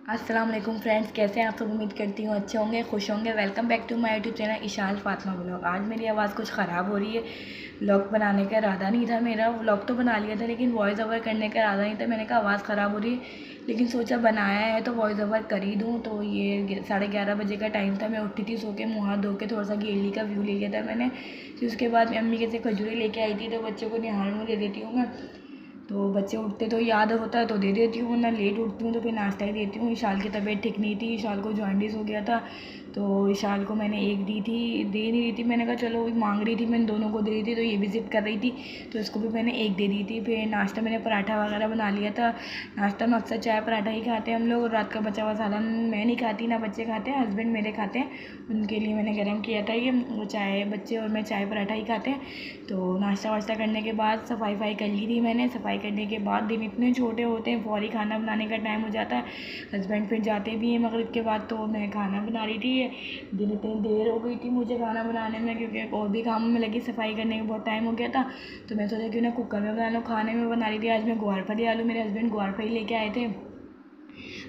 अस्सलाम वालेकुम फ्रेंड्स, कैसे हैं आप सब। उम्मीद करती हूँ अच्छे होंगे, खुश होंगे। Welcome back to my YouTube channel Ishal Fatima vlog. आज मेरी आवाज़ कुछ ख़राब हो रही है। व्लॉग बनाने का इरादा नहीं था मेरा, व्लॉग तो बना लिया था लेकिन वॉइस ओवर करने का इरादा नहीं था। मैंने कहा आवाज़ ख़राब हो रही है लेकिन सोचा बनाया है तो वॉइस ओवर कर ही दूँ। तो ये 11:30 बजे का टाइम था। मैं उठी थी सो के, मुँह हाथ धो के थोड़ा सा गैलरी का व्यू ले लिया था मैंने। फिर उसके बाद अम्मी कैसे खजूरें लेके आई थी तो बच्चों को निहार में दे देती हूँ मैं। तो बच्चे उठते तो याद होता है तो दे देती हूँ, वरना लेट उठती हूँ तो फिर नाश्ता ही देती हूँ। विशाल की तबीयत ठीक नहीं थी, विशाल को जॉन्डिस हो गया था तो विशाल को मैंने एक दी थी, दे नहीं रही थी। मैंने कहा चलो, मांग रही थी, मैंने दोनों को दे रही थी तो ये भी ज़िद कर रही थी तो इसको भी मैंने एक दे दी थी। फिर नाश्ता मैंने पराठा वगैरह बना लिया था। नाश्ता में अक्सर चाय पराठा ही खाते हैं हम लोग। रात का बचा हुआ सालन मैं नहीं खाती, ना बच्चे खाते हैं, हस्बैंड मेरे खाते हैं। उनके लिए मैंने गर्म किया था ये, वो चाय, बच्चे और मैं चाय पराठा ही खाते हैं। तो नाश्ता वाश्ता करने के बाद सफाई कर ली थी मैंने। सफाई करने के बाद दिन इतने छोटे होते हैं, फौरी खाना बनाने का टाइम हो जाता है। हस्बैंड फिर जाते भी हैं मगरिब के बाद, तो मैं खाना बना रही थी। दिन इतनी देर हो गई थी मुझे खाना बनाने में क्योंकि और भी कामों में लगी, सफाई करने में बहुत टाइम हो गया था। तो मैं सोचा क्यों ना कुकर में बना लो। खाने में बना रही थी आज मैं ग्वारफली आलू। मेरे हस्बैंड ग्वारफली लेके आए थे।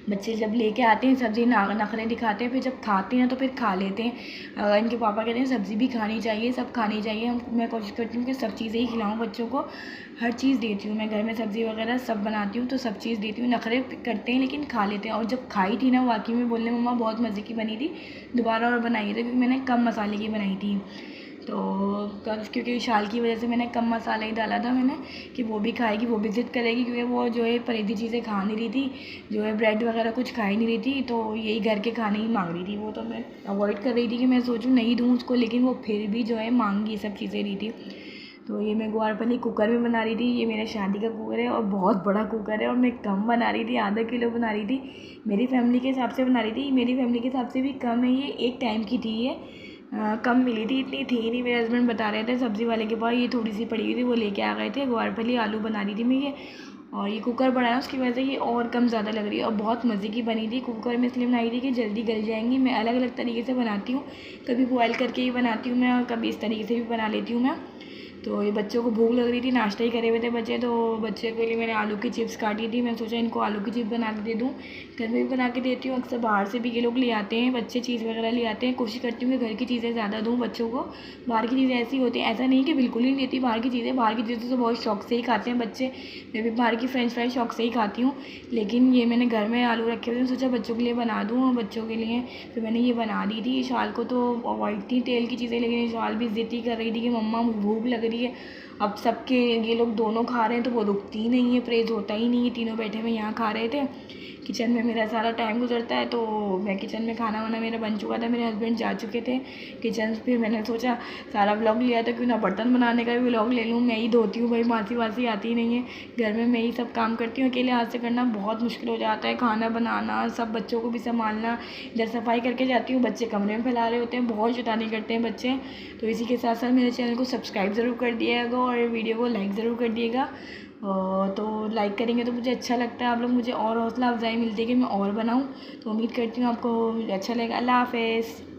बच्चे जब लेके आते हैं सब्ज़ी नखरे दिखाते हैं, फिर जब खाते हैं तो फिर खा लेते हैं। इनके पापा कहते हैं सब्ज़ी भी खानी चाहिए, सब खानी चाहिए। मैं कोशिश करती हूँ कि सब चीज़ें ही खिलाऊँ बच्चों को। हर चीज़ देती हूँ मैं घर में, सब्ज़ी वगैरह सब बनाती हूँ तो सब चीज़ देती हूँ। नखरे करते हैं लेकिन खा लेते हैं। और जब खाई थी ना, वाकई में बोलने मम्मा बहुत मज़े की बनी थी, दोबारा और बनाइए थी, क्योंकि मैंने कम मसाले की बनाई थी। तो कल क्योंकि विशाल की वजह से मैंने कम मसाला ही डाला था मैंने, कि वो भी खाएगी, वो भी ज़िद करेगी, क्योंकि वो जो है परहेज़ी चीज़ें खा नहीं रही थी, जो है ब्रेड वगैरह कुछ खा ही नहीं रही थी। तो यही घर के खाने ही मांग रही थी वो। तो मैं अवॉइड कर रही थी कि मैं सोचूं नहीं दूँ उसको, लेकिन वो फिर भी जो है मांग ये सब चीज़ें रही थी। तो ये मैं ग्वारफली कुकर में बना रही थी। ये मेरा शादी का कुकर है और बहुत बड़ा कुकर है, और मैं कम बना रही थी, आधा किलो बना रही थी। मेरी फैमिली के हिसाब से बना रही थी, मेरी फैमिली के हिसाब से भी कम है ये, एक टाइम की थी ये। कम मिली थी, इतनी थी नहीं। मेरे हस्बैंड बता रहे थे सब्ज़ी वाले के पास ये थोड़ी सी पड़ी हुई थी, वो लेके आ गए थे। ग्वारफली आलू बना रही थी मैं ये, और ये कुकर बड़ा है उसकी वजह से ये और कम ज़्यादा लग रही है। और बहुत मज़े की बनी थी। कुकर में इसलिए बनाई थी कि जल्दी गल जाएंगी। मैं अलग अलग तरीके से बनाती हूँ, कभी बॉयल करके ही बनाती हूँ मैं और कभी इस तरीके से भी बना लेती हूँ मैं। तो ये बच्चों को भूख लग रही थी, नाश्ता ही करे हुए थे बच्चे, तो बच्चे के लिए मैंने आलू की चिप्स काटी थी। मैं सोचा इनको आलू की चिप्स बना के दे दूँ। घर में भी बना के देती हूँ, अक्सर बाहर से भी ये लोग ले आते हैं, बच्चे चीज़ वगैरह ले आते हैं। कोशिश करती हूँ कि घर की चीज़ें ज़्यादा दूँ बच्चों को। बाहर की चीज़ें ऐसी होती हैं, ऐसा नहीं कि बिल्कुल ही नहीं देती बाहर की चीज़ें। बाहर की चीज़ें तो बहुत शौक से ही खाते हैं बच्चे। मैं भी बाहर की फ्रेंच फ्राइज शौक से ही खाती हूँ, लेकिन ये मैंने घर में आलू रखे हुए थे, सोचा बच्चों के लिए बना दूँ। और बच्चों के लिए तो मैंने ये बना दी थी। इशाल को तो अवॉइड थी तेल की चीज़ें, लेकिन इशाल भी ज़िद ही कर रही थी कि मम्मा भूख लग रही है। अब सबके ये लोग दोनों खा रहे हैं तो वो रुकती ही नहीं है, परहेज होता ही नहीं है। तीनों बैठे हुए यहाँ खा रहे थे। किचन में मेरा सारा टाइम गुजरता है, तो मैं किचन में, खाना वाना मेरा बन चुका था, मेरे हस्बैंड जा चुके थे किचन। फिर मैंने सोचा सारा व्लॉग लिया तो क्यों ना बर्तन बनाने का भी व्लॉग ले लूँ। मैं ही धोती हूँ भाई, मासी वासी आती ही नहीं है घर में, मैं ही सब काम करती हूँ। अकेले हाथ से करना बहुत मुश्किल हो जाता है, खाना बनाना, सब बच्चों को भी संभालना। इधर सफाई करके जाती हूँ, बच्चे कमरे में फैला रहे होते हैं, बहुत शैतानी करते हैं बच्चे। तो इसी के साथ साथ मेरे चैनल को सब्सक्राइब ज़रूर कर दिएगा और वीडियो को लाइक ज़रूर कर दिएगा। तो लाइक करेंगे तो मुझे अच्छा लगता है, आप लोग मुझे और हौसला अफजाई मिलती है कि मैं और बनाऊँ। तो उम्मीद करती हूँ आपको अच्छा लगेगा। अल्लाह हाफ़िज़।